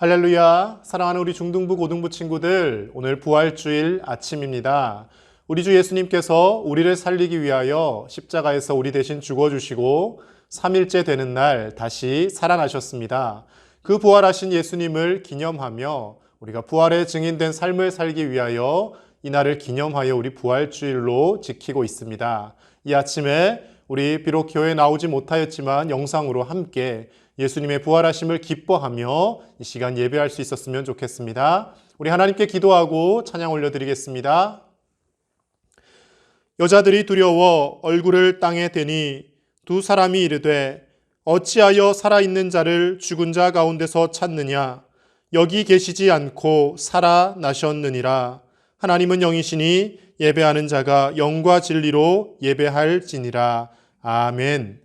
할렐루야. 사랑하는 우리 중등부 고등부 친구들, 오늘 부활주일 아침입니다. 우리 주 예수님께서 우리를 살리기 위하여 십자가에서 우리 대신 죽어주시고 3일째 되는 날 다시 살아나셨습니다. 그 부활하신 예수님을 기념하며 우리가 부활의 증인된 삶을 살기 위하여 이 날을 기념하여 우리 부활주일로 지키고 있습니다. 이 아침에 우리 비록 교회에 나오지 못하였지만 영상으로 함께 예수님의 부활하심을 기뻐하며 이 시간 예배할 수 있었으면 좋겠습니다. 우리 하나님께 기도하고 찬양 올려드리겠습니다. 여자들이 두려워 얼굴을 땅에 대니 두 사람이 이르되 어찌하여 살아있는 자를 죽은 자 가운데서 찾느냐? 여기 계시지 않고 살아나셨느니라. 하나님은 영이시니 예배하는 자가 영과 진리로 예배할지니라. 아멘.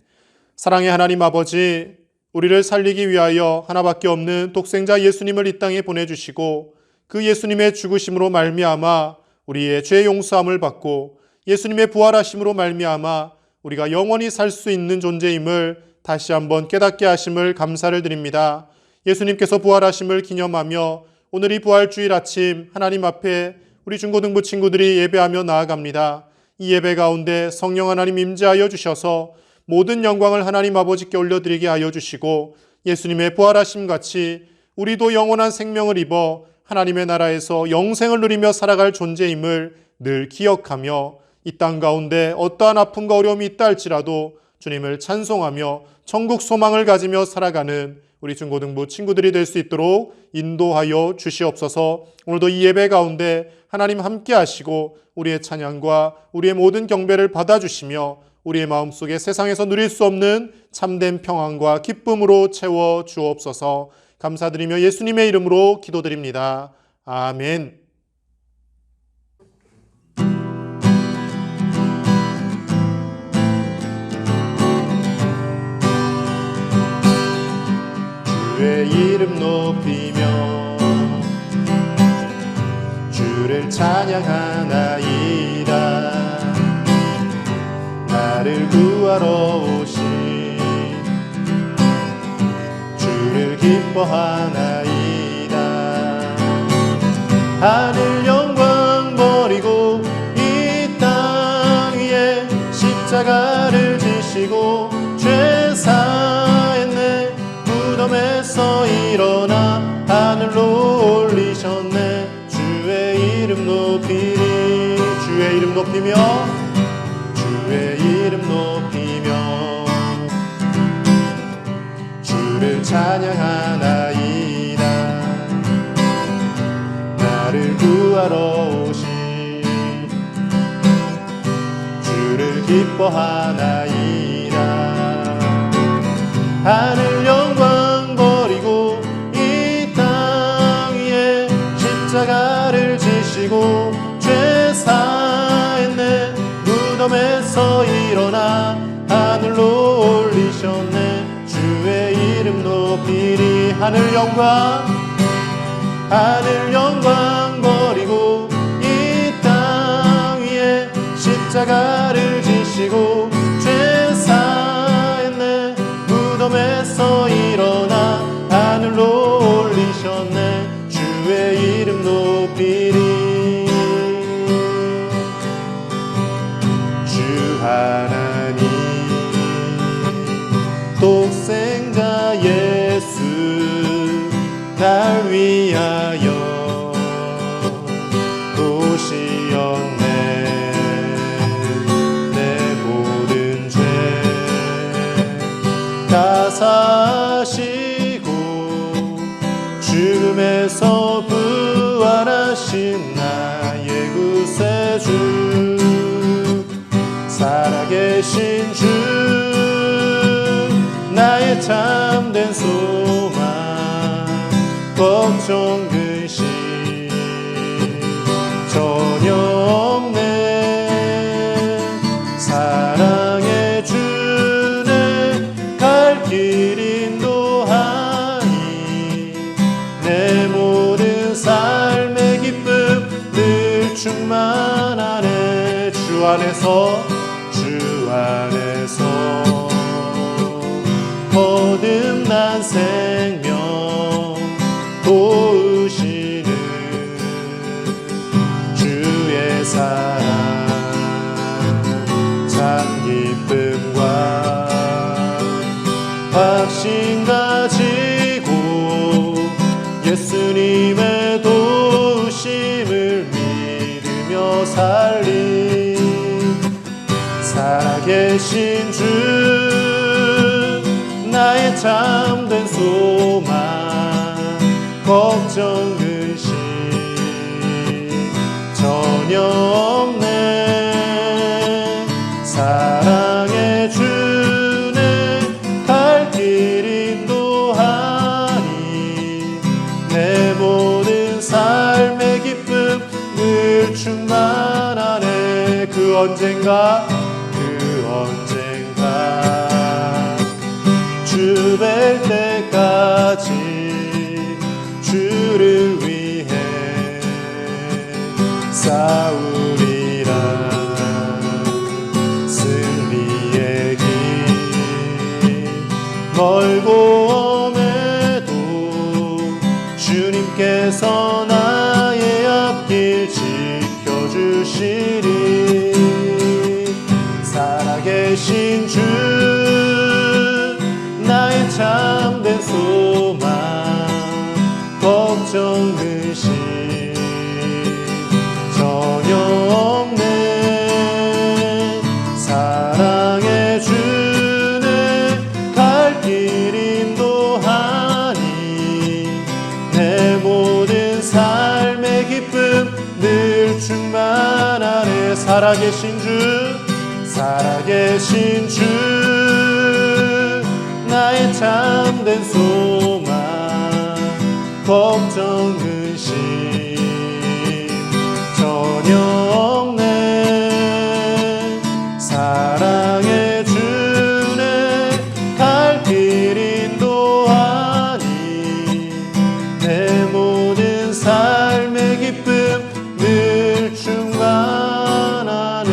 사랑의 하나님 아버지, 우리를 살리기 위하여 하나밖에 없는 독생자 예수님을 이 땅에 보내주시고 그 예수님의 죽으심으로 말미암아 우리의 죄 용서함을 받고 예수님의 부활하심으로 말미암아 우리가 영원히 살 수 있는 존재임을 다시 한번 깨닫게 하심을 감사를 드립니다. 예수님께서 부활하심을 기념하며 오늘 이 부활주일 아침 하나님 앞에 우리 중고등부 친구들이 예배하며 나아갑니다. 이 예배 가운데 성령 하나님 임재하여 주셔서 모든 영광을 하나님 아버지께 올려드리게 하여 주시고 예수님의 부활하심 같이 우리도 영원한 생명을 입어 하나님의 나라에서 영생을 누리며 살아갈 존재임을 늘 기억하며 이 땅 가운데 어떠한 아픔과 어려움이 있다 할지라도 주님을 찬송하며 천국 소망을 가지며 살아가는 우리 중고등부 친구들이 될 수 있도록 인도하여 주시옵소서. 오늘도 이 예배 가운데 하나님 함께 하시고 우리의 찬양과 우리의 모든 경배를 받아주시며 우리의 마음속에 세상에서 누릴 수 없는 참된 평안과 기쁨으로 채워 주옵소서. 감사드리며 예수님의 이름으로 기도드립니다. 아멘. 주의 이름 높이며 주를 찬양하나이다. 나를 구하러 오신 주를 기뻐하나이다. 하늘 영광 버리고 이 땅 위에 십자가를 지시고 죄 사했네. 무덤에서 일어나 하늘로 올리셨네. 주의 이름 높이리. 주의 이름 높이며 주의 이름 높이며 주를 찬양하나이다. 나를 구하러 오신 주를 기뻐하나이다. 하늘 영광 버리고 이 땅 위에 십자가를 지시고 죄 사했네. 무덤에서 일어나 하늘로 올리셨네. 주의 이름 높이리. 하늘 영광 버리고 이 땅 위에 십자가를 지시고 죄 사했네. 무덤에서 일어나 하늘로 올리셨네. 주의 이름 높이리. 하나님 독생자 예수 날 위하여 오시었네. 내 모든 죄 다 사시고 죽음에서 부활하신 나의 구세주 살아계신 주 나의 참된 소망 걱정 근심 전혀 없네. 사랑의 주네 갈 길 인도하니 내 모든 삶의 기쁨 늘 충만하네. 주 안에서 거듭난 생명 확신 가지고 예수님의 도우심을 믿으며 살리 살아계신 주 나의 참된 소망 걱정 근심 전혀 없네 사랑해 주네 갈 길 인도하니 내 모든 삶의 기쁨 늘 충만하네 그 언젠가 주 뵐 때까지 주를 위해 싸우리라 승리의 길 멀고 험해도 주님께서 나의 앞길 지켜주시리 살아계신 주 나의 참된 소망 걱정 근심 전혀 없네 사랑해 주네 갈 길 인도하니 내 모든 삶의 기쁨 늘 충만하네 살아계신 주 나의 참된 소망 걱정 근심 전혀 없네 사랑해 주네 갈 길 인도하니 내 모든 삶의 기쁨 늘 충만하네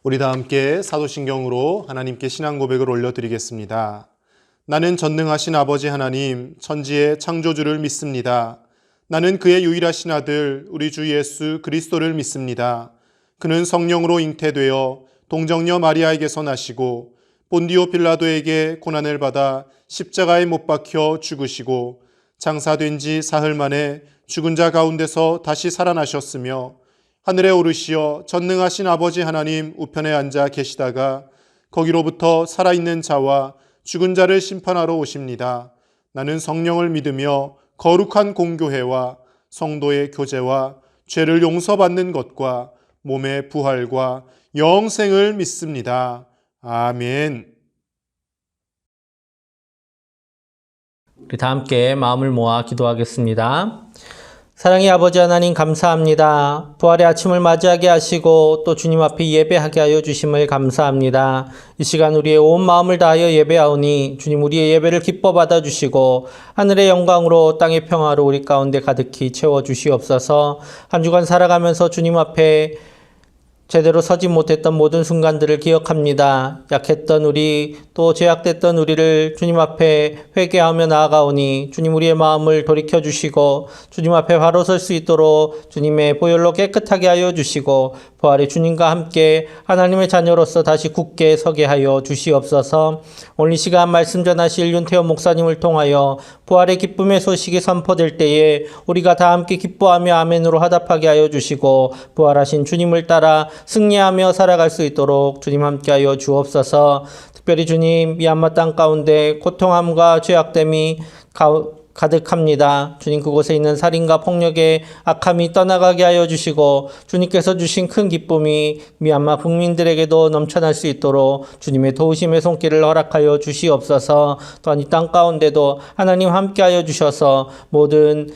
우리 다 함께 사도신경으로 하나님께 신앙 고백을 올려드리겠습니다. 나는 전능하신 아버지 하나님, 천지의 창조주를 믿습니다. 나는 그의 유일하신 아들, 우리 주 예수 그리스도를 믿습니다. 그는 성령으로 잉태되어 동정녀 마리아에게서 나시고 본디오 빌라도에게 고난을 받아 십자가에 못 박혀 죽으시고 장사된 지 사흘 만에 죽은 자 가운데서 다시 살아나셨으며 하늘에 오르시어 전능하신 아버지 하나님 우편에 앉아 계시다가 거기로부터 살아있는 자와 죽은 자를 심판하러 오십니다. 나는 성령을 믿으며 거룩한 공교회와 성도의 교제와 죄를 용서받는 것과 몸의 부활과 영생을 믿습니다. 아멘. 우리 다 함께 마음을 모아 기도하겠습니다. 사랑의 아버지 하나님 감사합니다. 부활의 아침을 맞이하게 하시고 또 주님 앞에 예배하게 하여 주심을 감사합니다. 이 시간 우리의 온 마음을 다하여 예배하오니 주님 우리의 예배를 기뻐 받아주시고 하늘의 영광으로 땅의 평화로 우리 가운데 가득히 채워주시옵소서. 한 주간 살아가면서 주님 앞에 제대로 서지 못했던 모든 순간들을 기억합니다. 약했던 우리 또 죄악됐던 우리를 주님 앞에 회개하며 나아가오니 주님 우리의 마음을 돌이켜 주시고 주님 앞에 바로 설 수 있도록 주님의 보혈로 깨끗하게 하여 주시고 부활의 주님과 함께 하나님의 자녀로서 다시 굳게 서게 하여 주시옵소서. 오늘 이 시간 말씀 전하실 윤태호 목사님을 통하여 부활의 기쁨의 소식이 선포될 때에 우리가 다 함께 기뻐하며 아멘으로 화답하게 하여 주시고 부활하신 주님을 따라 승리하며 살아갈 수 있도록 주님 함께하여 주옵소서. 특별히 주님 미얀마 땅 가운데 고통함과 죄악됨이 가득합니다. 주님 그곳에 있는 살인과 폭력의 악함이 떠나가게 하여 주시고 주님께서 주신 큰 기쁨이 미얀마 국민들에게도 넘쳐날 수 있도록 주님의 도우심의 손길을 허락하여 주시옵소서. 또한 이 땅 가운데도 하나님 함께하여 주셔서 모든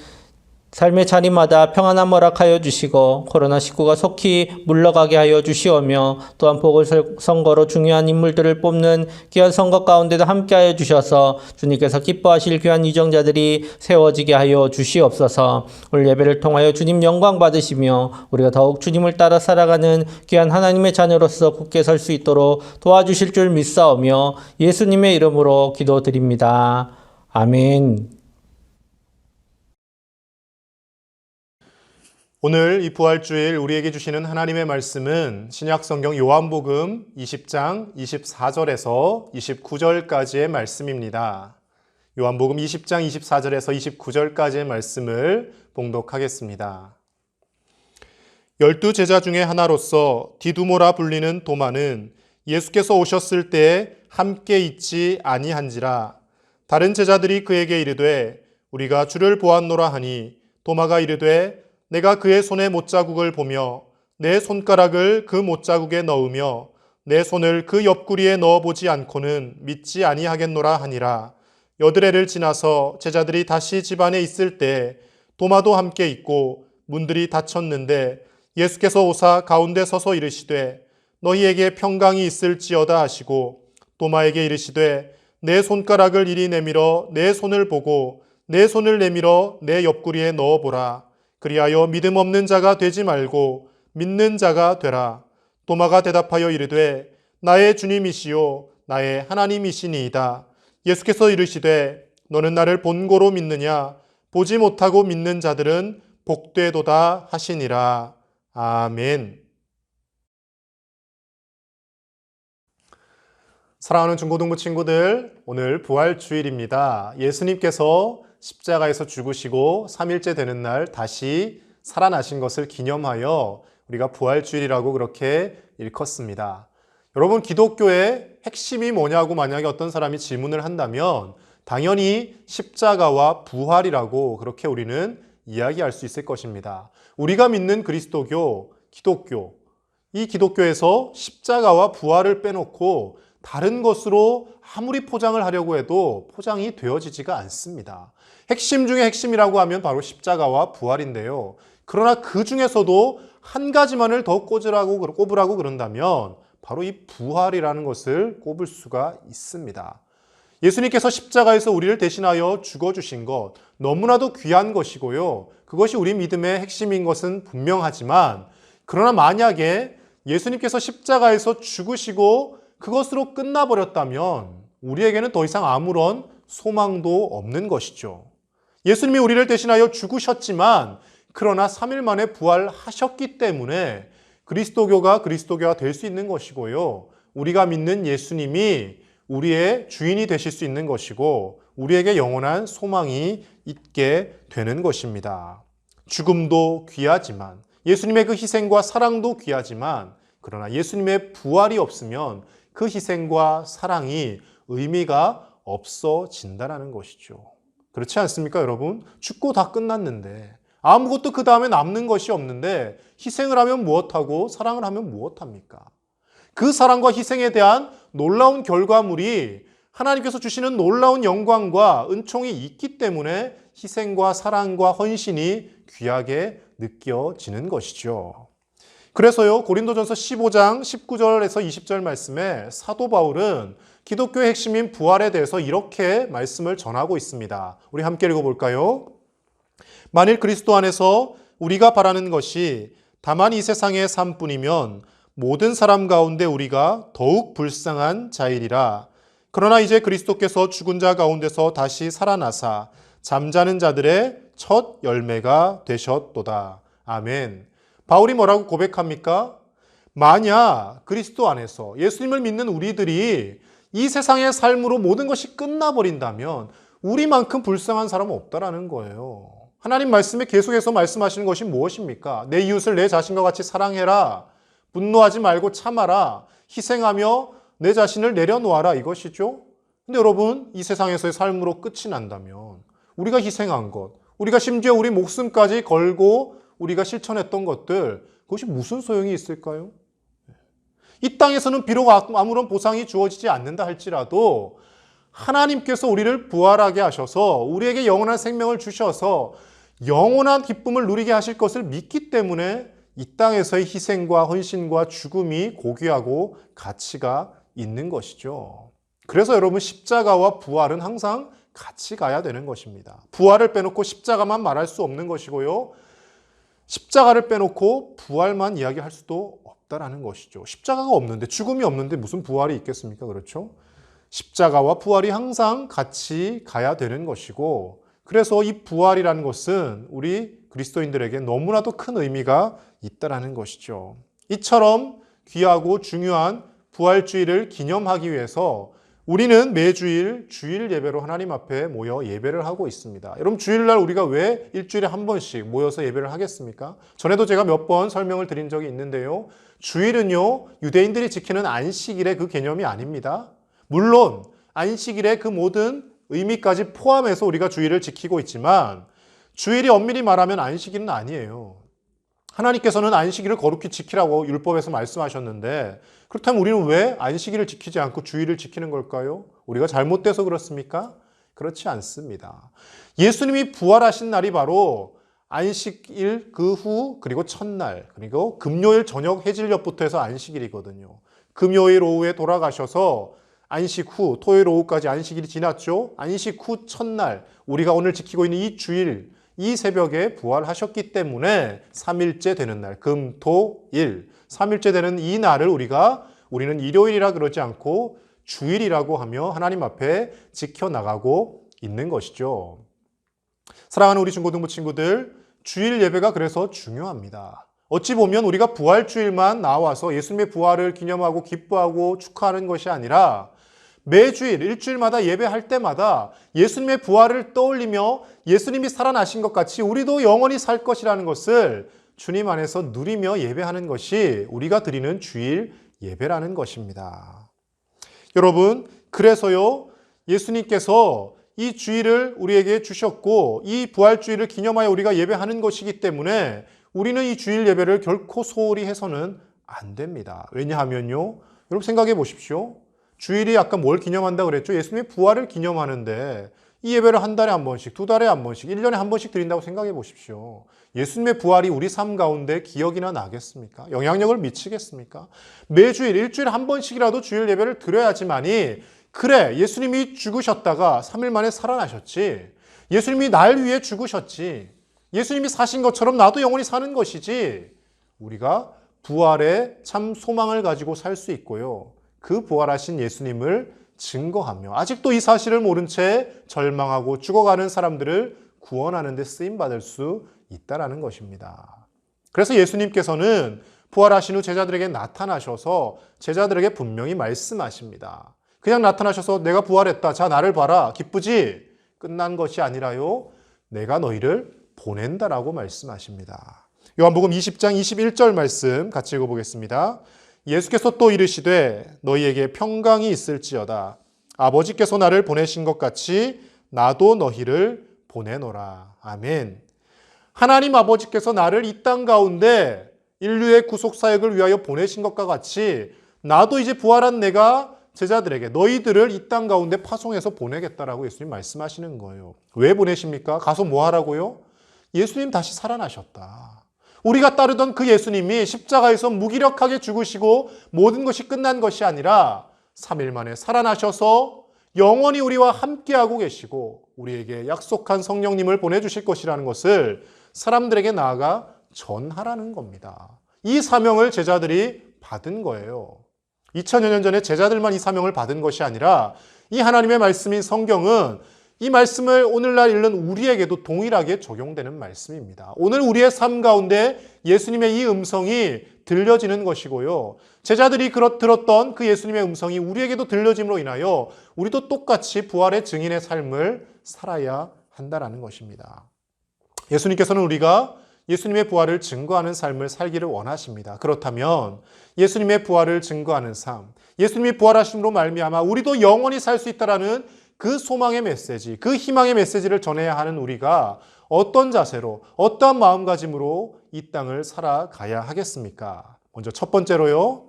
삶의 자리마다 평안함 허락하여 주시고 코로나19가 속히 물러가게 하여 주시오며 또한 보궐선거로 중요한 인물들을 뽑는 귀한 선거 가운데도 함께하여 주셔서 주님께서 기뻐하실 귀한 유정자들이 세워지게 하여 주시옵소서. 오늘 예배를 통하여 주님 영광 받으시며 우리가 더욱 주님을 따라 살아가는 귀한 하나님의 자녀로서 굳게 설 수 있도록 도와주실 줄 믿사오며 예수님의 이름으로 기도드립니다. 아멘. 오늘 이 부활주일 우리에게 주시는 하나님의 말씀은 신약성경 요한복음 20장 24절에서 29절까지의 말씀입니다. 요한복음 20장 24절에서 29절까지의 말씀을 봉독하겠습니다. 12제자 중에 하나로서 디두모라 불리는 도마는 예수께서 오셨을 때에 함께 있지 아니한지라. 다른 제자들이 그에게 이르되 우리가 주를 보았노라 하니 도마가 이르되 내가 그의 손에 못자국을 보며 내 손가락을 그 못자국에 넣으며 내 손을 그 옆구리에 넣어보지 않고는 믿지 아니하겠노라 하니라. 여드레를 지나서 제자들이 다시 집 안에 있을 때 도마도 함께 있고 문들이 닫혔는데 예수께서 오사 가운데 서서 이르시되 너희에게 평강이 있을지어다 하시고 도마에게 이르시되 내 손가락을 이리 내밀어 내 손을 보고 내 손을 내밀어 내 옆구리에 넣어보라. 그리하여 믿음 없는 자가 되지 말고 믿는 자가 되라. 도마가 대답하여 이르되 나의 주님이시요 나의 하나님이시니이다. 예수께서 이르시되 너는 나를 본고로 믿느냐? 보지 못하고 믿는 자들은 복되도다 하시니라. 아멘. 사랑하는 중고등부 친구들, 오늘 부활주일입니다. 예수님께서 십자가에서 죽으시고 3일째 되는 날 다시 살아나신 것을 기념하여 우리가 부활주일이라고 그렇게 일컫습니다. 여러분, 기독교의 핵심이 뭐냐고 만약에 어떤 사람이 질문을 한다면 당연히 십자가와 부활이라고 그렇게 우리는 이야기할 수 있을 것입니다. 우리가 믿는 그리스도교, 기독교, 이 기독교에서 십자가와 부활을 빼놓고 다른 것으로 아무리 포장을 하려고 해도 포장이 되어지지가 않습니다. 핵심 중에 핵심이라고 하면 바로 십자가와 부활인데요. 그러나 그 중에서도 한 가지만을 더 꼽으라고 그런다면 바로 이 부활이라는 것을 꼽을 수가 있습니다. 예수님께서 십자가에서 우리를 대신하여 죽어주신 것 너무나도 귀한 것이고요. 그것이 우리 믿음의 핵심인 것은 분명하지만 그러나 만약에 예수님께서 십자가에서 죽으시고 그것으로 끝나버렸다면 우리에게는 더 이상 아무런 소망도 없는 것이죠. 예수님이 우리를 대신하여 죽으셨지만 그러나 3일 만에 부활하셨기 때문에 그리스도교가 될 수 있는 것이고요. 우리가 믿는 예수님이 우리의 주인이 되실 수 있는 것이고 우리에게 영원한 소망이 있게 되는 것입니다. 죽음도 귀하지만 예수님의 그 희생과 사랑도 귀하지만 그러나 예수님의 부활이 없으면 그 희생과 사랑이 의미가 없어진다는 것이죠. 그렇지 않습니까, 여러분? 죽고 다 끝났는데 아무것도 그 다음에 남는 것이 없는데 희생을 하면 무엇하고 사랑을 하면 무엇합니까? 그 사랑과 희생에 대한 놀라운 결과물이 하나님께서 주시는 놀라운 영광과 은총이 있기 때문에 희생과 사랑과 헌신이 귀하게 느껴지는 것이죠. 그래서요, 고린도전서 15장 19절에서 20절 말씀에 사도 바울은 기독교의 핵심인 부활에 대해서 이렇게 말씀을 전하고 있습니다. 우리 함께 읽어볼까요? 만일 그리스도 안에서 우리가 바라는 것이 다만 이 세상의 삶뿐이면 모든 사람 가운데 우리가 더욱 불쌍한 자이리라. 그러나 이제 그리스도께서 죽은 자 가운데서 다시 살아나사 잠자는 자들의 첫 열매가 되셨도다. 아멘. 바울이 뭐라고 고백합니까? 만약 그리스도 안에서 예수님을 믿는 우리들이 이 세상의 삶으로 모든 것이 끝나버린다면 우리만큼 불쌍한 사람은 없다라는 거예요. 하나님 말씀에 계속해서 말씀하시는 것이 무엇입니까? 내 이웃을 내 자신과 같이 사랑해라. 분노하지 말고 참아라. 희생하며 내 자신을 내려놓아라. 이것이죠. 근데 여러분, 이 세상에서의 삶으로 끝이 난다면 우리가 희생한 것, 우리가 심지어 우리 목숨까지 걸고 우리가 실천했던 것들, 그것이 무슨 소용이 있을까요? 이 땅에서는 비록 아무런 보상이 주어지지 않는다 할지라도 하나님께서 우리를 부활하게 하셔서 우리에게 영원한 생명을 주셔서 영원한 기쁨을 누리게 하실 것을 믿기 때문에 이 땅에서의 희생과 헌신과 죽음이 고귀하고 가치가 있는 것이죠. 그래서 여러분, 십자가와 부활은 항상 같이 가야 되는 것입니다. 부활을 빼놓고 십자가만 말할 수 없는 것이고요. 십자가를 빼놓고 부활만 이야기할 수도 없다라는 것이죠. 십자가가 없는데, 죽음이 없는데 무슨 부활이 있겠습니까? 그렇죠? 십자가와 부활이 항상 같이 가야 되는 것이고, 그래서 이 부활이라는 것은 우리 그리스도인들에게 너무나도 큰 의미가 있다라는 것이죠. 이처럼 귀하고 중요한 부활주일을 기념하기 위해서 우리는 매주일 주일 예배로 하나님 앞에 모여 예배를 하고 있습니다. 여러분, 주일날 우리가 왜 일주일에 한 번씩 모여서 예배를 하겠습니까? 전에도 제가 몇 번 설명을 드린 적이 있는데요. 주일은요, 유대인들이 지키는 안식일의 그 개념이 아닙니다. 물론 안식일의 그 모든 의미까지 포함해서 우리가 주일을 지키고 있지만 주일이 엄밀히 말하면 안식일은 아니에요. 하나님께서는 안식일을 거룩히 지키라고 율법에서 말씀하셨는데 그렇다면 우리는 왜 안식일을 지키지 않고 주일을 지키는 걸까요? 우리가 잘못돼서 그렇습니까? 그렇지 않습니다. 예수님이 부활하신 날이 바로 안식일 그 후 그리고 첫날 그리고 금요일 저녁 해질녘부터 해서 안식일이거든요. 금요일 오후에 돌아가셔서 안식 후 토요일 오후까지 안식일이 지났죠. 안식 후 첫날 우리가 오늘 지키고 있는 이 주일 이 새벽에 부활하셨기 때문에 3일째 되는 날 금, 토, 일 3일째 되는 이 날을 우리는 일요일이라 그러지 않고 주일이라고 하며 하나님 앞에 지켜나가고 있는 것이죠. 사랑하는 우리 중고등부 친구들, 주일 예배가 그래서 중요합니다. 어찌 보면 우리가 부활주일만 나와서 예수님의 부활을 기념하고 기뻐하고 축하하는 것이 아니라 매주일, 일주일마다 예배할 때마다 예수님의 부활을 떠올리며 예수님이 살아나신 것 같이 우리도 영원히 살 것이라는 것을 주님 안에서 누리며 예배하는 것이 우리가 드리는 주일 예배라는 것입니다. 여러분, 그래서요, 예수님께서 이 주일을 우리에게 주셨고 이 부활주일을 기념하여 우리가 예배하는 것이기 때문에 우리는 이 주일 예배를 결코 소홀히 해서는 안 됩니다. 왜냐하면요, 여러분 생각해 보십시오. 주일이 아까 뭘 기념한다고 그랬죠? 예수님의 부활을 기념하는데 이 예배를 한 달에 한 번씩, 두 달에 한 번씩, 1년에 한 번씩 드린다고 생각해 보십시오. 예수님의 부활이 우리 삶 가운데 기억이나 나겠습니까? 영향력을 미치겠습니까? 매주일, 일주일에 한 번씩이라도 주일 예배를 드려야지만이 그래, 예수님이 죽으셨다가 3일 만에 살아나셨지. 예수님이 날 위해 죽으셨지. 예수님이 사신 것처럼 나도 영원히 사는 것이지. 우리가 부활의 참 소망을 가지고 살 수 있고요. 그 부활하신 예수님을 증거하며 아직도 이 사실을 모른 채 절망하고 죽어가는 사람들을 구원하는 데 쓰임받을 수 있다는 것입니다. 그래서 예수님께서는 부활하신 후 제자들에게 나타나셔서 제자들에게 분명히 말씀하십니다. 그냥 나타나셔서 내가 부활했다. 자, 나를 봐라. 기쁘지? 끝난 것이 아니라요. 내가 너희를 보낸다라고 말씀하십니다. 요한복음 20장 21절 말씀 같이 읽어보겠습니다. 예수께서 또 이르시되 너희에게 평강이 있을지어다. 아버지께서 나를 보내신 것 같이 나도 너희를 보내노라. 아멘. 하나님 아버지께서 나를 이 땅 가운데 인류의 구속 사역을 위하여 보내신 것과 같이 나도 이제 부활한 내가 제자들에게 너희들을 이 땅 가운데 파송해서 보내겠다라고 예수님 말씀하시는 거예요. 왜 보내십니까? 가서 뭐 하라고요? 예수님 다시 살아나셨다. 우리가 따르던 그 예수님이 십자가에서 무기력하게 죽으시고 모든 것이 끝난 것이 아니라 3일 만에 살아나셔서 영원히 우리와 함께하고 계시고 우리에게 약속한 성령님을 보내주실 것이라는 것을 사람들에게 나아가 전하라는 겁니다. 이 사명을 제자들이 받은 거예요. 2000여 년 전에 제자들만 이 사명을 받은 것이 아니라 이 하나님의 말씀인 성경은 이 말씀을 오늘날 읽는 우리에게도 동일하게 적용되는 말씀입니다. 오늘 우리의 삶 가운데 예수님의 이 음성이 들려지는 것이고요. 제자들이 들었던 그 예수님의 음성이 우리에게도 들려짐으로 인하여 우리도 똑같이 부활의 증인의 삶을 살아야 한다는 것입니다. 예수님께서는 우리가 예수님의 부활을 증거하는 삶을 살기를 원하십니다. 그렇다면 예수님의 부활을 증거하는 삶, 예수님이 부활하심으로 말미암아 우리도 영원히 살 수 있다라는 그 소망의 메시지, 그 희망의 메시지를 전해야 하는 우리가 어떤 자세로, 어떠한 마음가짐으로 이 땅을 살아가야 하겠습니까? 먼저 첫 번째로요,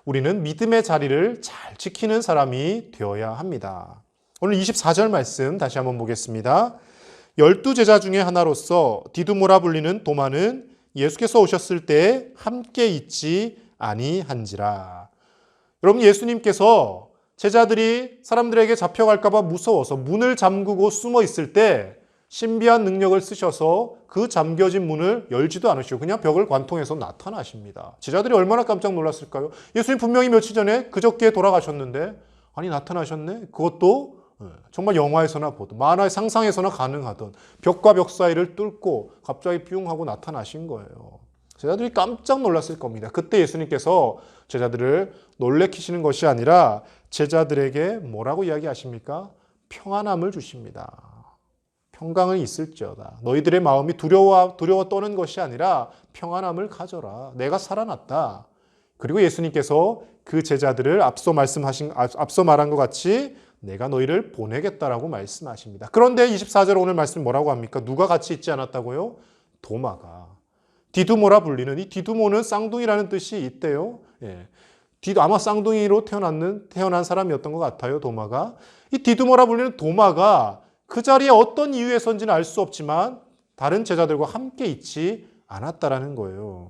우리는 믿음의 자리를 잘 지키는 사람이 되어야 합니다. 오늘 24절 말씀 다시 한번 보겠습니다. 12제자 중에 하나로서 디두모라 불리는 도마는 예수께서 오셨을 때 함께 있지 아니한지라. 여러분, 예수님께서 제자들이 사람들에게 잡혀갈까 봐 무서워서 문을 잠그고 숨어 있을 때 신비한 능력을 쓰셔서 그 잠겨진 문을 열지도 않으시고 그냥 벽을 관통해서 나타나십니다. 제자들이 얼마나 깜짝 놀랐을까요? 예수님 분명히 며칠 전에 그저께 돌아가셨는데 아니 나타나셨네? 그것도 정말 영화에서나 보던, 만화의 상상에서나 가능하던 벽과 벽 사이를 뚫고 갑자기 뿅 하고 나타나신 거예요. 제자들이 깜짝 놀랐을 겁니다. 그때 예수님께서 제자들을 놀래키시는 것이 아니라 제자들에게 뭐라고 이야기하십니까? 평안함을 주십니다. 평강은 있을지어다. 너희들의 마음이 두려워 떠는 것이 아니라 평안함을 가져라. 내가 살아났다. 그리고 예수님께서 그 제자들을 앞서 말한 것 같이 내가 너희를 보내겠다라고 말씀하십니다. 그런데 24절 오늘 말씀 뭐라고 합니까? 누가 같이 있지 않았다고요? 도마가. 디두모라 불리는, 이 디두모는 쌍둥이라는 뜻이 있대요. 예. 아마 쌍둥이로 태어난 사람이었던 것 같아요, 도마가. 이 디두모라 불리는 도마가 그 자리에 어떤 이유에서인지는 알 수 없지만 다른 제자들과 함께 있지 않았다라는 거예요.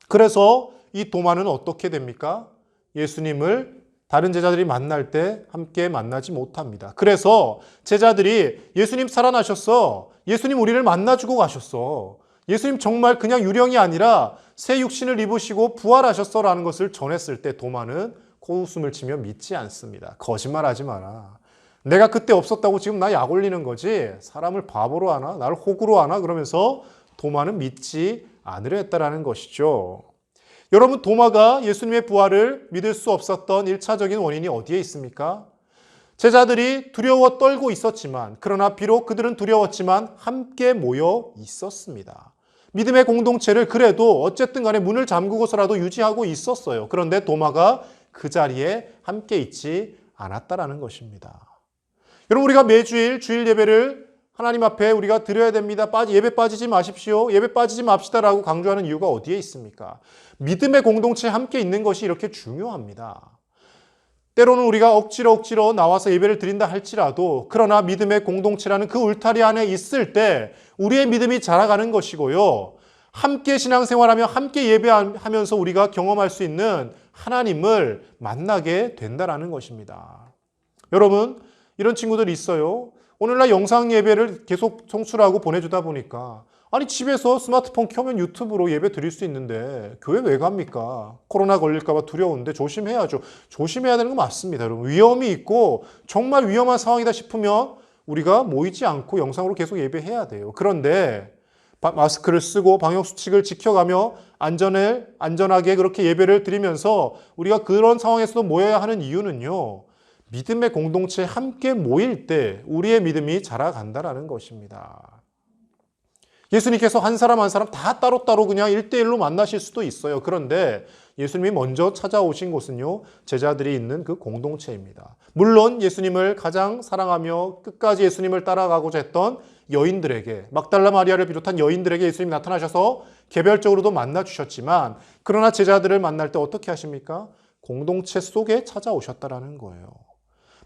그래서 이 도마는 어떻게 됩니까? 예수님을 다른 제자들이 만날 때 함께 만나지 못합니다. 그래서 제자들이 예수님 살아나셨어. 예수님 우리를 만나주고 가셨어. 예수님 정말 그냥 유령이 아니라 새 육신을 입으시고 부활하셨어라는 것을 전했을 때 도마는 코웃음을 치며 믿지 않습니다. 거짓말하지 마라. 내가 그때 없었다고 지금 나 약 올리는 거지. 사람을 바보로 하나? 나를 호구로 하나? 그러면서 도마는 믿지 않으려 했다라는 것이죠. 여러분, 도마가 예수님의 부활을 믿을 수 없었던 1차적인 원인이 어디에 있습니까? 제자들이 두려워 떨고 있었지만, 그러나 비록 그들은 두려웠지만 함께 모여 있었습니다. 믿음의 공동체를 그래도 어쨌든 간에 문을 잠그고서라도 유지하고 있었어요. 그런데 도마가 그 자리에 함께 있지 않았다라는 것입니다. 여러분, 우리가 매주일 주일 예배를 하나님 앞에 우리가 드려야 됩니다. 예배 빠지지 마십시오. 예배 빠지지 맙시다라고 강조하는 이유가 어디에 있습니까? 믿음의 공동체에 함께 있는 것이 이렇게 중요합니다. 때로는 우리가 억지로 나와서 예배를 드린다 할지라도 그러나 믿음의 공동체라는 그 울타리 안에 있을 때 우리의 믿음이 자라가는 것이고요. 함께 신앙생활하며 함께 예배하면서 우리가 경험할 수 있는 하나님을 만나게 된다라는 것입니다. 여러분, 이런 친구들이 있어요. 오늘날 영상 예배를 계속 송출하고 보내주다 보니까 아니 집에서 스마트폰 켜면 유튜브로 예배 드릴 수 있는데 교회 왜 갑니까? 코로나 걸릴까 봐 두려운데 조심해야죠. 조심해야 되는 거 맞습니다. 여러분, 위험이 있고 정말 위험한 상황이다 싶으면 우리가 모이지 않고 영상으로 계속 예배해야 돼요. 그런데 마스크를 쓰고 방역수칙을 지켜가며 안전하게 그렇게 예배를 드리면서 우리가 그런 상황에서도 모여야 하는 이유는요. 믿음의 공동체에 함께 모일 때 우리의 믿음이 자라간다라는 것입니다. 예수님께서 한 사람 한 사람 다 따로따로 그냥 1대1로 만나실 수도 있어요. 그런데 예수님이 먼저 찾아오신 곳은요, 제자들이 있는 그 공동체입니다. 물론 예수님을 가장 사랑하며 끝까지 예수님을 따라가고자 했던 여인들에게, 막달라 마리아를 비롯한 여인들에게 예수님이 나타나셔서 개별적으로도 만나 주셨지만, 그러나 제자들을 만날 때 어떻게 하십니까? 공동체 속에 찾아오셨다라는 거예요.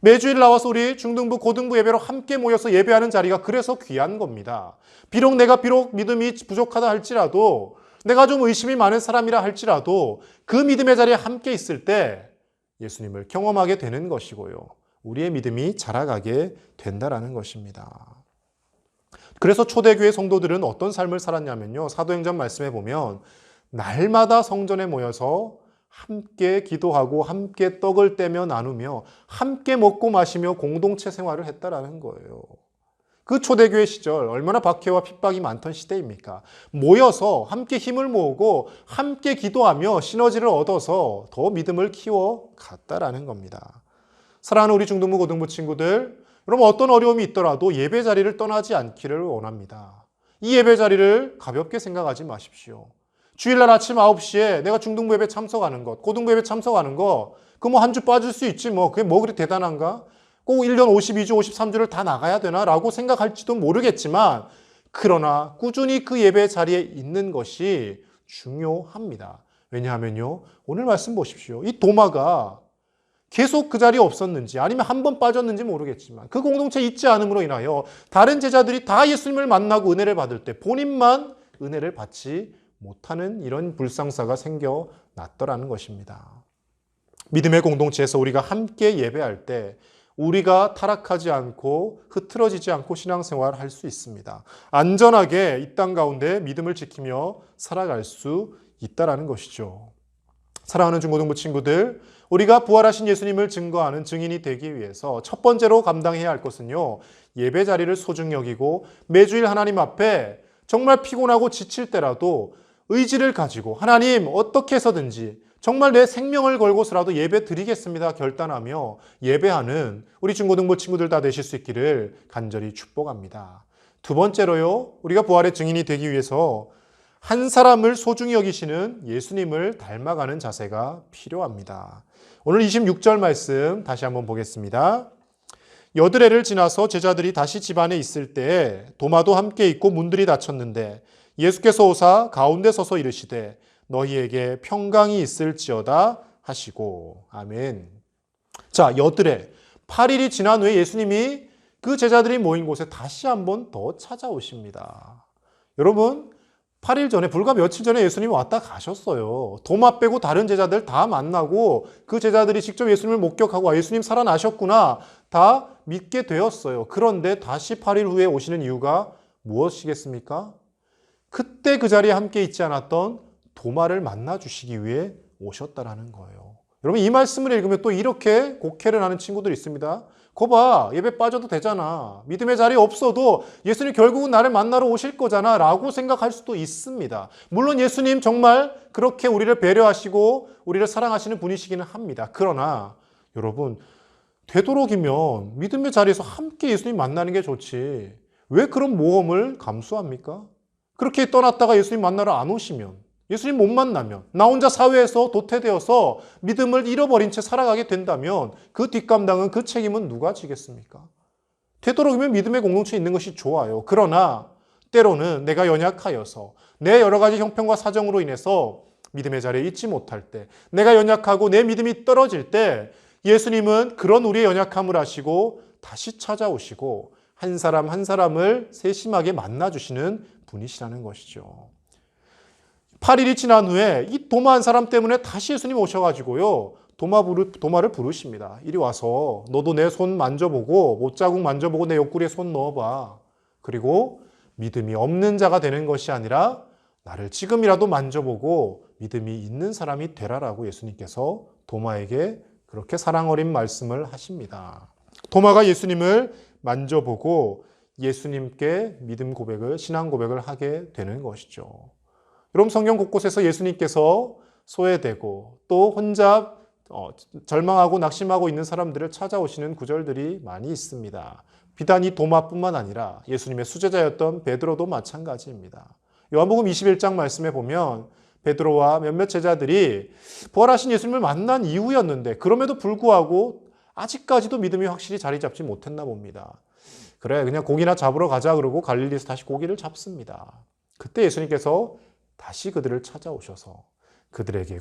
매주일 나와서 우리 중등부, 고등부 예배로 함께 모여서 예배하는 자리가 그래서 귀한 겁니다. 비록 내가 믿음이 부족하다 할지라도, 내가 좀 의심이 많은 사람이라 할지라도 그 믿음의 자리에 함께 있을 때 예수님을 경험하게 되는 것이고요. 우리의 믿음이 자라가게 된다라는 것입니다. 그래서 초대교회 성도들은 어떤 삶을 살았냐면요. 사도행전 말씀에 보면 날마다 성전에 모여서 함께 기도하고 함께 떡을 떼며 나누며 함께 먹고 마시며 공동체 생활을 했다라는 거예요. 그 초대교회 시절 얼마나 박해와 핍박이 많던 시대입니까? 모여서 함께 힘을 모으고 함께 기도하며 시너지를 얻어서 더 믿음을 키워갔다라는 겁니다. 사랑하는 우리 중등부 고등부 친구들, 여러분 어떤 어려움이 있더라도 예배 자리를 떠나지 않기를 원합니다. 이 예배 자리를 가볍게 생각하지 마십시오. 주일날 아침 9시에 내가 중등부 예배 참석하는 것, 고등부 예배 참석하는 거, 그거 뭐 한 주 빠질 수 있지 뭐. 그게 뭐 그리 대단한가? 꼭 1년 52주, 53주를 다 나가야 되나? 라고 생각할지도 모르겠지만, 그러나 꾸준히 그 예배 자리에 있는 것이 중요합니다. 왜냐하면요, 오늘 말씀 보십시오. 이 도마가 계속 그 자리에 없었는지 아니면 한 번 빠졌는지 모르겠지만 그 공동체에 있지 않음으로 인하여 다른 제자들이 다 예수님을 만나고 은혜를 받을 때 본인만 은혜를 받지 못하는 이런 불상사가 생겨났더라는 것입니다. 믿음의 공동체에서 우리가 함께 예배할 때 우리가 타락하지 않고 흐트러지지 않고 신앙생활을 할 수 있습니다. 안전하게 이 땅 가운데 믿음을 지키며 살아갈 수 있다라는 것이죠. 사랑하는 중고등부 친구들, 우리가 부활하신 예수님을 증거하는 증인이 되기 위해서 첫 번째로 감당해야 할 것은요, 예배 자리를 소중히 여기고 매주일 하나님 앞에 정말 피곤하고 지칠 때라도 의지를 가지고 하나님 어떻게 해서든지 정말 내 생명을 걸고서라도 예배 드리겠습니다 결단하며 예배하는 우리 중고등부 친구들 다 되실 수 있기를 간절히 축복합니다. 두 번째로요, 우리가 부활의 증인이 되기 위해서 한 사람을 소중히 여기시는 예수님을 닮아가는 자세가 필요합니다. 오늘 26절 말씀 다시 한번 보겠습니다. 여드레를 지나서 제자들이 다시 집 안에 있을 때에 도마도 함께 있고 문들이 닫혔는데 예수께서 오사 가운데 서서 이르시되 너희에게 평강이 있을지어다 하시고. 아멘. 자, 여드레 8일이 지난 후에 예수님이 그 제자들이 모인 곳에 다시 한번 더 찾아오십니다. 여러분, 8일 전에, 불과 며칠 전에 예수님이 왔다 가셨어요. 도마 빼고 다른 제자들 다 만나고 그 제자들이 직접 예수님을 목격하고 예수님 살아나셨구나 다 믿게 되었어요. 그런데 다시 8일 후에 오시는 이유가 무엇이겠습니까? 그때 그 자리에 함께 있지 않았던 도마를 만나 주시기 위해 오셨다라는 거예요. 여러분, 이 말씀을 읽으면 또 이렇게 곡해를 하는 친구들이 있습니다. 거봐, 예배 빠져도 되잖아. 믿음의 자리 없어도 예수님 결국은 나를 만나러 오실 거잖아 라고 생각할 수도 있습니다. 물론 예수님 정말 그렇게 우리를 배려하시고 우리를 사랑하시는 분이시기는 합니다. 그러나 여러분, 되도록이면 믿음의 자리에서 함께 예수님 만나는 게 좋지. 왜 그런 모험을 감수합니까? 그렇게 떠났다가 예수님 만나러 안 오시면, 예수님 못 만나면, 나 혼자 사회에서 도태되어서 믿음을 잃어버린 채 살아가게 된다면 그 뒷감당은, 그 책임은 누가 지겠습니까? 되도록이면 믿음의 공동체에 있는 것이 좋아요. 그러나 때로는 내가 연약하여서 내 여러 가지 형편과 사정으로 인해서 믿음의 자리에 있지 못할 때, 내가 연약하고 내 믿음이 떨어질 때 예수님은 그런 우리의 연약함을 아시고 다시 찾아오시고 한 사람 한 사람을 세심하게 만나주시는 분이시라는 것이죠. 8일이 지난 후에 이 도마 한 사람 때문에 다시 예수님 오셔가지고요, 도마를 부르십니다. 이리 와서 너도 내 손 만져보고 못자국 만져보고 내 옆구리에 손 넣어봐. 그리고 믿음이 없는 자가 되는 것이 아니라 나를 지금이라도 만져보고 믿음이 있는 사람이 되라라고 예수님께서 도마에게 그렇게 사랑 어린 말씀을 하십니다. 도마가 예수님을 만져보고 예수님께 믿음 고백을, 신앙 고백을 하게 되는 것이죠. 여러분, 성경 곳곳에서 예수님께서 소외되고 또 혼자 절망하고 낙심하고 있는 사람들을 찾아오시는 구절들이 많이 있습니다. 비단 이 도마뿐만 아니라 예수님의 수제자였던 베드로도 마찬가지입니다. 요한복음 21장 말씀에 보면 베드로와 몇몇 제자들이 부활하신 예수님을 만난 이후였는데 그럼에도 불구하고 아직까지도 믿음이 확실히 자리 잡지 못했나 봅니다. 그래, 그냥 고기나 잡으러 가자 그러고 갈릴리에서 다시 고기를 잡습니다. 그때 예수님께서 다시 그들을 찾아오셔서 그들에게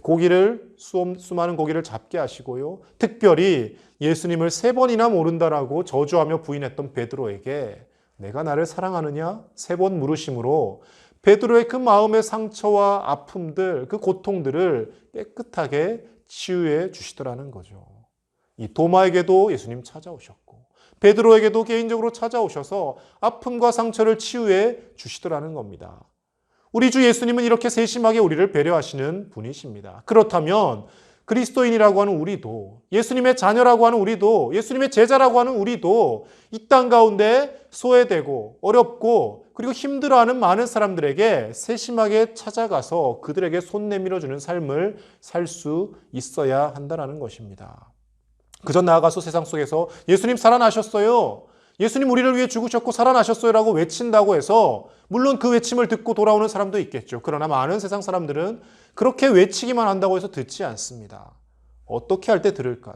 수많은 고기를 잡게 하시고요, 특별히 예수님을 3번이나 모른다라고 저주하며 부인했던 베드로에게 내가 나를 사랑하느냐 3번 물으심으로 베드로의 그 마음의 상처와 아픔들, 그 고통들을 깨끗하게 치유해 주시더라는 거죠. 이 도마에게도 예수님 찾아오셨고 베드로에게도 개인적으로 찾아오셔서 아픔과 상처를 치유해 주시더라는 겁니다. 우리 주 예수님은 이렇게 세심하게 우리를 배려하시는 분이십니다. 그렇다면 그리스도인이라고 하는 우리도, 예수님의 자녀라고 하는 우리도, 예수님의 제자라고 하는 우리도 이 땅 가운데 소외되고 어렵고 그리고 힘들어하는 많은 사람들에게 세심하게 찾아가서 그들에게 손 내밀어주는 삶을 살 수 있어야 한다는 것입니다. 그저 나아가서 세상 속에서 예수님 살아나셨어요, 예수님 우리를 위해 죽으셨고 살아나셨어요 라고 외친다고 해서 물론 그 외침을 듣고 돌아오는 사람도 있겠죠. 그러나 많은 세상 사람들은 그렇게 외치기만 한다고 해서 듣지 않습니다. 어떻게 할 때 들을까요?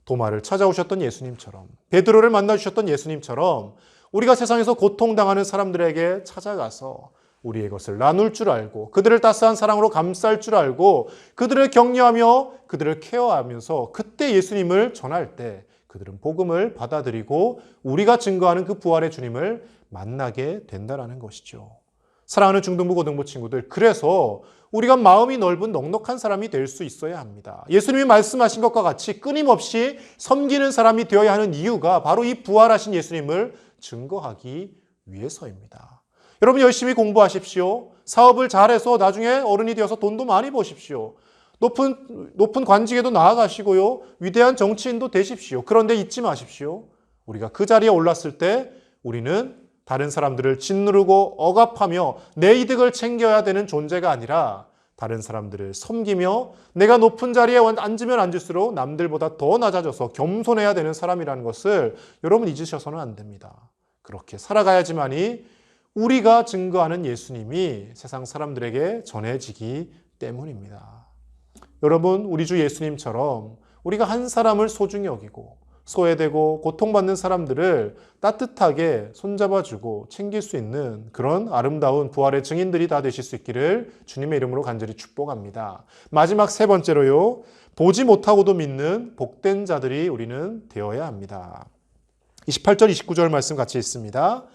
도마를 찾아오셨던 예수님처럼, 베드로를 만나주셨던 예수님처럼 우리가 세상에서 고통당하는 사람들에게 찾아가서 우리의 것을 나눌 줄 알고 그들을 따스한 사랑으로 감쌀 줄 알고 그들을 격려하며 그들을 케어하면서 그때 예수님을 전할 때 그들은 복음을 받아들이고 우리가 증거하는 그 부활의 주님을 만나게 된다는 것이죠. 사랑하는 중등부 고등부 친구들, 그래서 우리가 마음이 넓은 넉넉한 사람이 될 수 있어야 합니다. 예수님이 말씀하신 것과 같이 끊임없이 섬기는 사람이 되어야 하는 이유가 바로 이 부활하신 예수님을 증거하기 위해서입니다. 여러분, 열심히 공부하십시오. 사업을 잘해서 나중에 어른이 되어서 돈도 많이 버십시오. 높은 관직에도 나아가시고요. 위대한 정치인도 되십시오. 그런데 잊지 마십시오. 우리가 그 자리에 올랐을 때 우리는 다른 사람들을 짓누르고 억압하며 내 이득을 챙겨야 되는 존재가 아니라 다른 사람들을 섬기며 내가 높은 자리에 앉으면 앉을수록 남들보다 더 낮아져서 겸손해야 되는 사람이라는 것을 여러분 잊으셔서는 안 됩니다. 그렇게 살아가야지만이 우리가 증거하는 예수님이 세상 사람들에게 전해지기 때문입니다. 여러분, 우리 주 예수님처럼 우리가 한 사람을 소중히 여기고 소외되고 고통받는 사람들을 따뜻하게 손잡아주고 챙길 수 있는 그런 아름다운 부활의 증인들이 다 되실 수 있기를 주님의 이름으로 간절히 축복합니다. 마지막 세 번째로요. 보지 못하고도 믿는 복된 자들이 우리는 되어야 합니다. 28절 29절 말씀 같이 있습니다.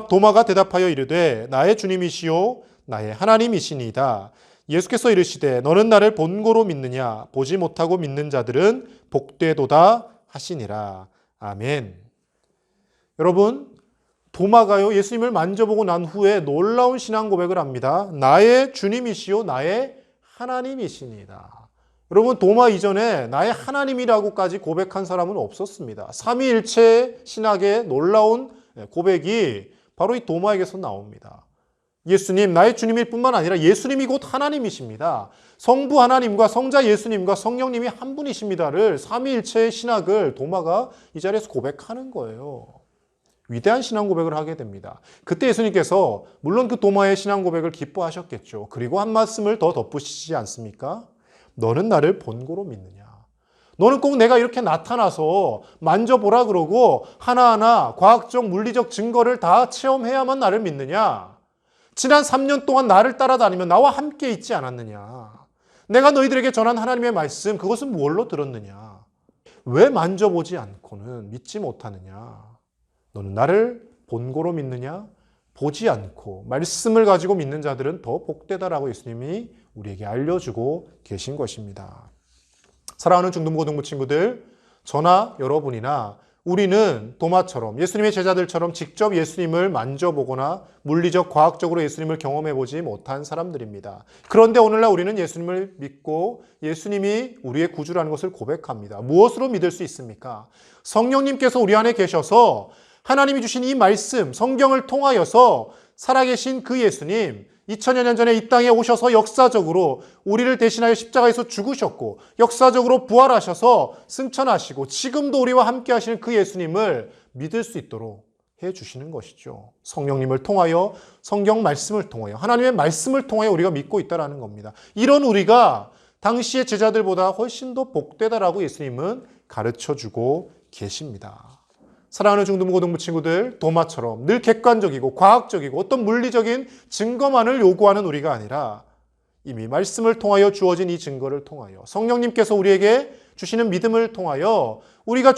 도마가 대답하여 이르되 나의 주님이시요 나의 하나님이시니이다. 예수께서 이르시되 너는 나를 본고로 믿느냐 보지 못하고 믿는 자들은 복되도다 하시니라. 아멘. 여러분, 도마가요 예수님을 만져보고 난 후에 놀라운 신앙 고백을 합니다. 나의 주님이시요 나의 하나님이시니이다. 여러분, 도마 이전에 나의 하나님이라고까지 고백한 사람은 없었습니다. 삼위일체 신학의 놀라운 고백이 바로 이 도마에게서 나옵니다. 예수님, 나의 주님일 뿐만 아니라 예수님이 곧 하나님이십니다. 성부 하나님과 성자 예수님과 성령님이 한 분이십니다를 삼위일체의 신학을 도마가 이 자리에서 고백하는 거예요. 위대한 신앙 고백을 하게 됩니다. 그때 예수님께서 물론 그 도마의 신앙 고백을 기뻐하셨겠죠. 그리고 한 말씀을 더 덧붙이시지 않습니까? 너는 나를 본고로 믿느냐? 너는 꼭 내가 이렇게 나타나서 만져보라 그러고 하나하나 과학적 물리적 증거를 다 체험해야만 나를 믿느냐? 지난 3년 동안 나를 따라다니며 나와 함께 있지 않았느냐? 내가 너희들에게 전한 하나님의 말씀 그것은 무엇로 들었느냐? 왜 만져보지 않고는 믿지 못하느냐? 너는 나를 본고로 믿느냐? 보지 않고 말씀을 가지고 믿는 자들은 더 복되다라고 예수님이 우리에게 알려주고 계신 것입니다. 사랑하는 중등고등부 친구들, 저나 여러분이나 우리는 도마처럼 예수님의 제자들처럼 직접 예수님을 만져보거나 물리적 과학적으로 예수님을 경험해보지 못한 사람들입니다. 그런데 오늘날 우리는 예수님을 믿고 예수님이 우리의 구주라는 것을 고백합니다. 무엇으로 믿을 수 있습니까? 성령님께서 우리 안에 계셔서 하나님이 주신 이 말씀, 성경을 통하여서 살아계신 그 예수님, 2000여 년 전에 이 땅에 오셔서 역사적으로 우리를 대신하여 십자가에서 죽으셨고 역사적으로 부활하셔서 승천하시고 지금도 우리와 함께 하시는 그 예수님을 믿을 수 있도록 해주시는 것이죠. 성령님을 통하여 성경 말씀을 통하여 하나님의 말씀을 통하여 우리가 믿고 있다는 겁니다. 이런 우리가 당시의 제자들보다 훨씬 더 복되다라고 예수님은 가르쳐주고 계십니다. 사랑하는 중등고등부 친구들, 도마처럼 늘 객관적이고 과학적이고 어떤 물리적인 증거만을 요구하는 우리가 아니라 이미 말씀을 통하여 주어진 이 증거를 통하여 성령님께서 우리에게 주시는 믿음을 통하여 우리가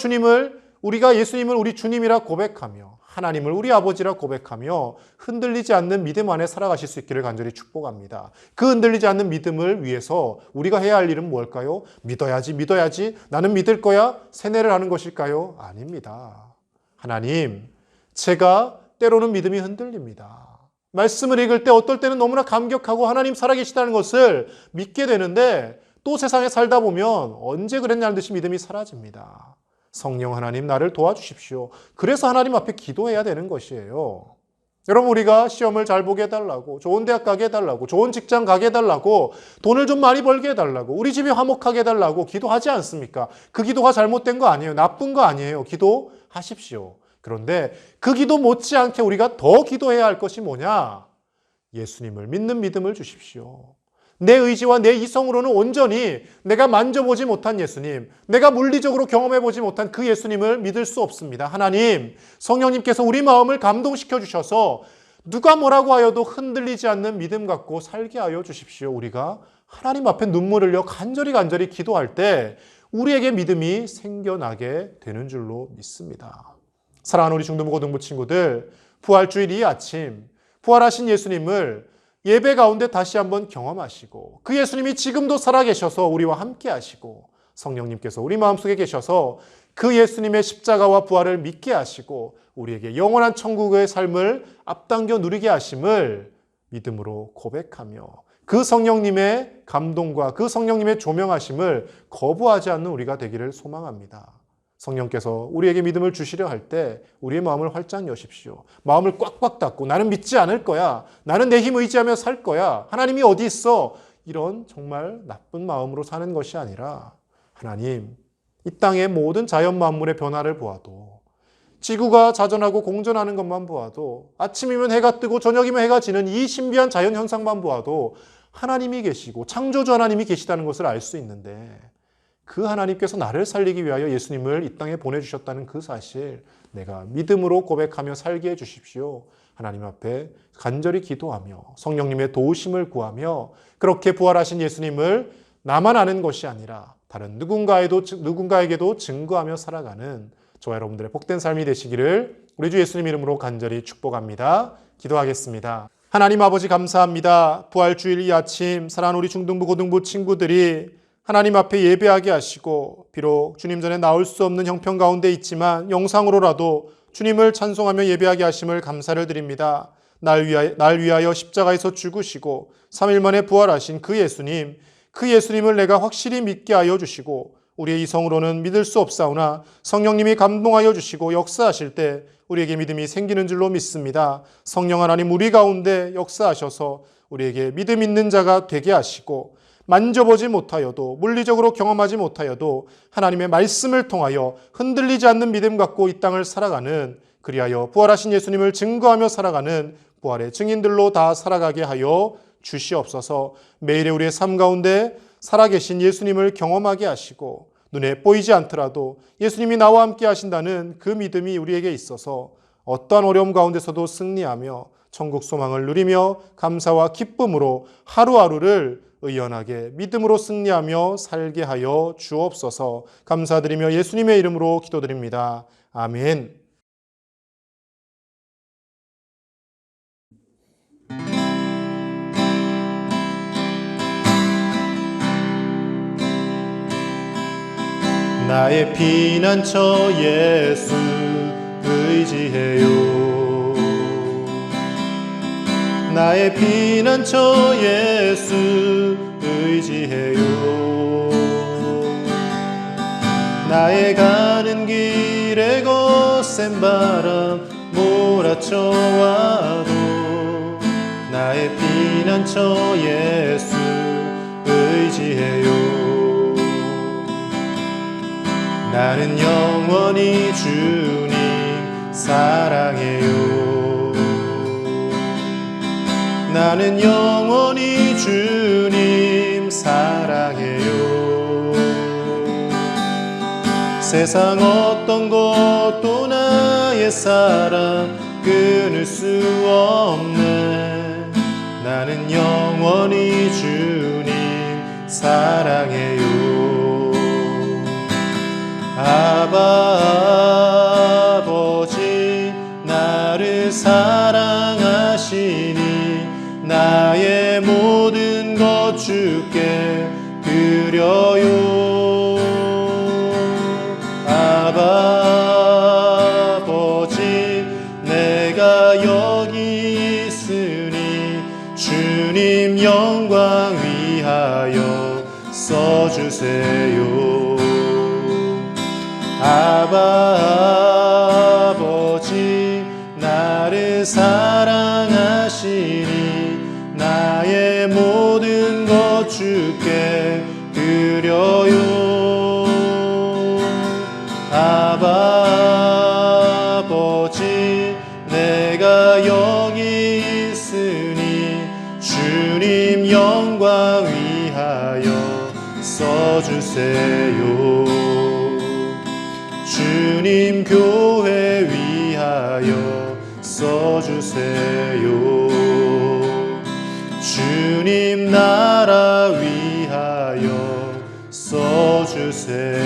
예수님을 우리 주님이라 고백하며 하나님을 우리 아버지라 고백하며 흔들리지 않는 믿음 안에 살아가실 수 있기를 간절히 축복합니다. 그 흔들리지 않는 믿음을 위해서 우리가 해야 할 일은 뭘까요? 믿어야지, 나는 믿을 거야, 세뇌를 하는 것일까요? 아닙니다. 하나님, 제가 때로는 믿음이 흔들립니다. 말씀을 읽을 때 어떨 때는 너무나 감격하고 하나님 살아계시다는 것을 믿게 되는데 또 세상에 살다 보면 언제 그랬냐는 듯이 믿음이 사라집니다. 성령 하나님 나를 도와주십시오. 그래서 하나님 앞에 기도해야 되는 것이에요. 여러분, 우리가 시험을 잘 보게 해달라고, 좋은 대학 가게 해달라고, 좋은 직장 가게 해달라고, 돈을 좀 많이 벌게 해달라고, 우리 집이 화목하게 해달라고 기도하지 않습니까? 그 기도가 잘못된 거 아니에요. 나쁜 거 아니에요. 기도하십시오. 그런데 그 기도 못지않게 우리가 더 기도해야 할 것이 뭐냐? 예수님을 믿는 믿음을 주십시오. 내 의지와 내 이성으로는 온전히 내가 만져보지 못한 예수님, 내가 물리적으로 경험해보지 못한 그 예수님을 믿을 수 없습니다. 하나님, 성령님께서 우리 마음을 감동시켜 주셔서 누가 뭐라고 하여도 흔들리지 않는 믿음 갖고 살게 하여 주십시오. 우리가 하나님 앞에 눈물 흘려 간절히 기도할 때 우리에게 믿음이 생겨나게 되는 줄로 믿습니다. 사랑하는 우리 중등부고등부 친구들, 부활주일 이 아침 부활하신 예수님을 예배 가운데 다시 한번 경험하시고 그 예수님이 지금도 살아계셔서 우리와 함께 하시고 성령님께서 우리 마음속에 계셔서 그 예수님의 십자가와 부활을 믿게 하시고 우리에게 영원한 천국의 삶을 앞당겨 누리게 하심을 믿음으로 고백하며 그 성령님의 감동과 그 성령님의 조명하심을 거부하지 않는 우리가 되기를 소망합니다. 성령께서 우리에게 믿음을 주시려 할 때 우리의 마음을 활짝 여십시오. 마음을 꽉꽉 닫고 나는 믿지 않을 거야. 나는 내 힘 의지하며 살 거야. 하나님이 어디 있어? 이런 정말 나쁜 마음으로 사는 것이 아니라 하나님, 이 땅의 모든 자연 만물의 변화를 보아도 지구가 자전하고 공전하는 것만 보아도 아침이면 해가 뜨고 저녁이면 해가 지는 이 신비한 자연 현상만 보아도 하나님이 계시고 창조주 하나님이 계시다는 것을 알 수 있는데 그 하나님께서 나를 살리기 위하여 예수님을 이 땅에 보내주셨다는 그 사실 내가 믿음으로 고백하며 살게 해주십시오. 하나님 앞에 간절히 기도하며 성령님의 도우심을 구하며 그렇게 부활하신 예수님을 나만 아는 것이 아니라 다른 누군가에게도 증거하며 살아가는 저와 여러분들의 복된 삶이 되시기를 우리 주 예수님 이름으로 간절히 축복합니다. 기도하겠습니다. 하나님 아버지 감사합니다. 부활주일 이 아침 사랑하는 우리 중등부 고등부 친구들이 하나님 앞에 예배하게 하시고 비록 주님 전에 나올 수 없는 형편 가운데 있지만 영상으로라도 주님을 찬송하며 예배하게 하심을 감사를 드립니다. 날 위하여 십자가에서 죽으시고 3일 만에 부활하신 그 예수님을 내가 확실히 믿게 하여 주시고 우리의 이성으로는 믿을 수 없사오나 성령님이 감동하여 주시고 역사하실 때 우리에게 믿음이 생기는 줄로 믿습니다. 성령 하나님 우리 가운데 역사하셔서 우리에게 믿음 있는 자가 되게 하시고 만져보지 못하여도 물리적으로 경험하지 못하여도 하나님의 말씀을 통하여 흔들리지 않는 믿음 갖고 이 땅을 살아가는 그리하여 부활하신 예수님을 증거하며 살아가는 부활의 증인들로 다 살아가게 하여 주시옵소서. 매일의 우리의 삶 가운데 살아계신 예수님을 경험하게 하시고 눈에 보이지 않더라도 예수님이 나와 함께 하신다는 그 믿음이 우리에게 있어서 어떠한 어려움 가운데서도 승리하며 천국 소망을 누리며 감사와 기쁨으로 하루하루를 의연하게 믿음으로 승리하며 살게 하여 주옵소서. 감사드리며 예수님의 이름으로 기도드립니다. 아멘. 나의 피난처 예수 의지해요. 나의 피난처 예수 의지해요. 나의 가는 길에 거센 바람 몰아쳐와도 나의 피난처 예수 의지해요. 나는 영원히 주님 사랑해요. 나는 영원히 주님 사랑해요. 세상 어떤 것도 나의 사랑 끊을 수 없네. 나는 영원히 주님 사랑해요. 아버지 나를 사랑하시니 나의 모든 것 주께 드려요. 아버지 내가 여기 있으니 주님 영광 위하여 써주세요. 아버지 나를 사랑하시니 나의 모든 것 주께 드려요. 아버지 내가 여기 있으니 주님 영광 위하여 써주세요. 주님 교회 위하여 써주세요. 주님 나라 위하여 써주세요.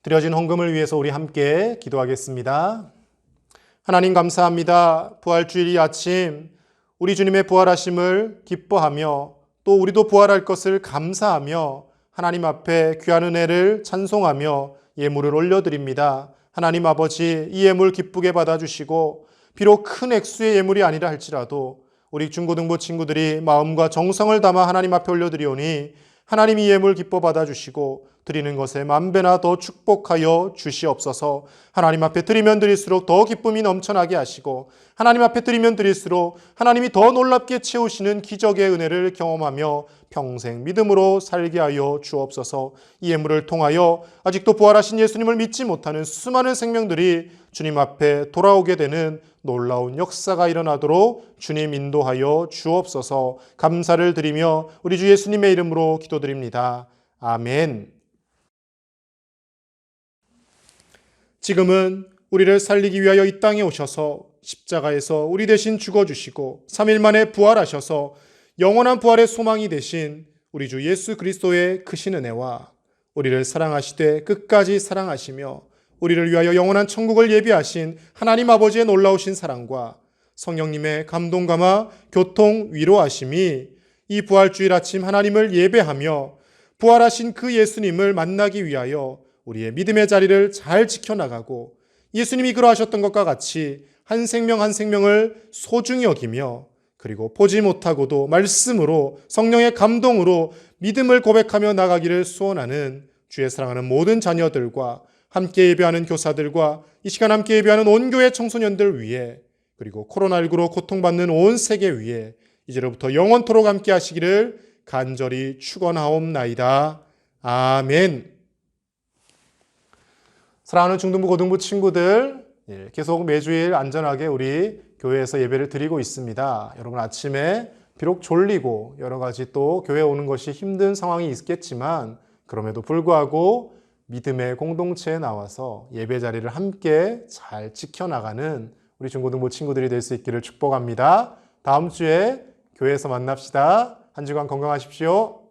드려진 헌금을 위해서 우리 함께 기도하겠습니다. 하나님 감사합니다. 부활주일 이 아침 우리 주님의 부활하심을 기뻐하며 또 우리도 부활할 것을 감사하며 하나님 앞에 귀한 은혜를 찬송하며 예물을 올려드립니다. 하나님 아버지, 이 예물 기쁘게 받아주시고 비록 큰 액수의 예물이 아니라 할지라도 우리 중고등부 친구들이 마음과 정성을 담아 하나님 앞에 올려드리오니 하나님이 이 예물 기뻐 받아주시고 드리는 것에 만배나 더 축복하여 주시옵소서. 하나님 앞에 드리면 드릴수록 더 기쁨이 넘쳐나게 하시고 하나님 앞에 드리면 드릴수록 하나님이 더 놀랍게 채우시는 기적의 은혜를 경험하며 평생 믿음으로 살게 하여 주옵소서. 이 예물을 통하여 아직도 부활하신 예수님을 믿지 못하는 수많은 생명들이 주님 앞에 돌아오게 되는 놀라운 역사가 일어나도록 주님 인도하여 주옵소서. 감사를 드리며 우리 주 예수님의 이름으로 기도드립니다. 아멘. 지금은 우리를 살리기 위하여 이 땅에 오셔서 십자가에서 우리 대신 죽어주시고 3일 만에 부활하셔서 영원한 부활의 소망이 되신 우리 주 예수 그리스도의 크신 은혜와 우리를 사랑하시되 끝까지 사랑하시며 우리를 위하여 영원한 천국을 예비하신 하나님 아버지의 놀라우신 사랑과 성령님의 감동감화 교통 위로하심이 이 부활주일 아침 하나님을 예배하며 부활하신 그 예수님을 만나기 위하여 우리의 믿음의 자리를 잘 지켜나가고 예수님이 그러하셨던 것과 같이 한 생명 한 생명을 소중히 여기며 그리고 보지 못하고도 말씀으로 성령의 감동으로 믿음을 고백하며 나가기를 소원하는 주의 사랑하는 모든 자녀들과 함께 예배하는 교사들과 이 시간 함께 예배하는 온 교회 청소년들 위해 그리고 코로나19로 고통받는 온 세계 위에 이제로부터 영원토록 함께 하시기를 간절히 축원하옵나이다. 아멘. 사랑하는 중등부 고등부 친구들, 계속 매주일 안전하게 우리 교회에서 예배를 드리고 있습니다. 여러분 아침에 비록 졸리고 여러 가지 또 교회 오는 것이 힘든 상황이 있겠지만 그럼에도 불구하고 믿음의 공동체에 나와서 예배 자리를 함께 잘 지켜나가는 우리 중고등부 친구들이 될 수 있기를 축복합니다. 다음 주에 교회에서 만납시다. 한 주간 건강하십시오.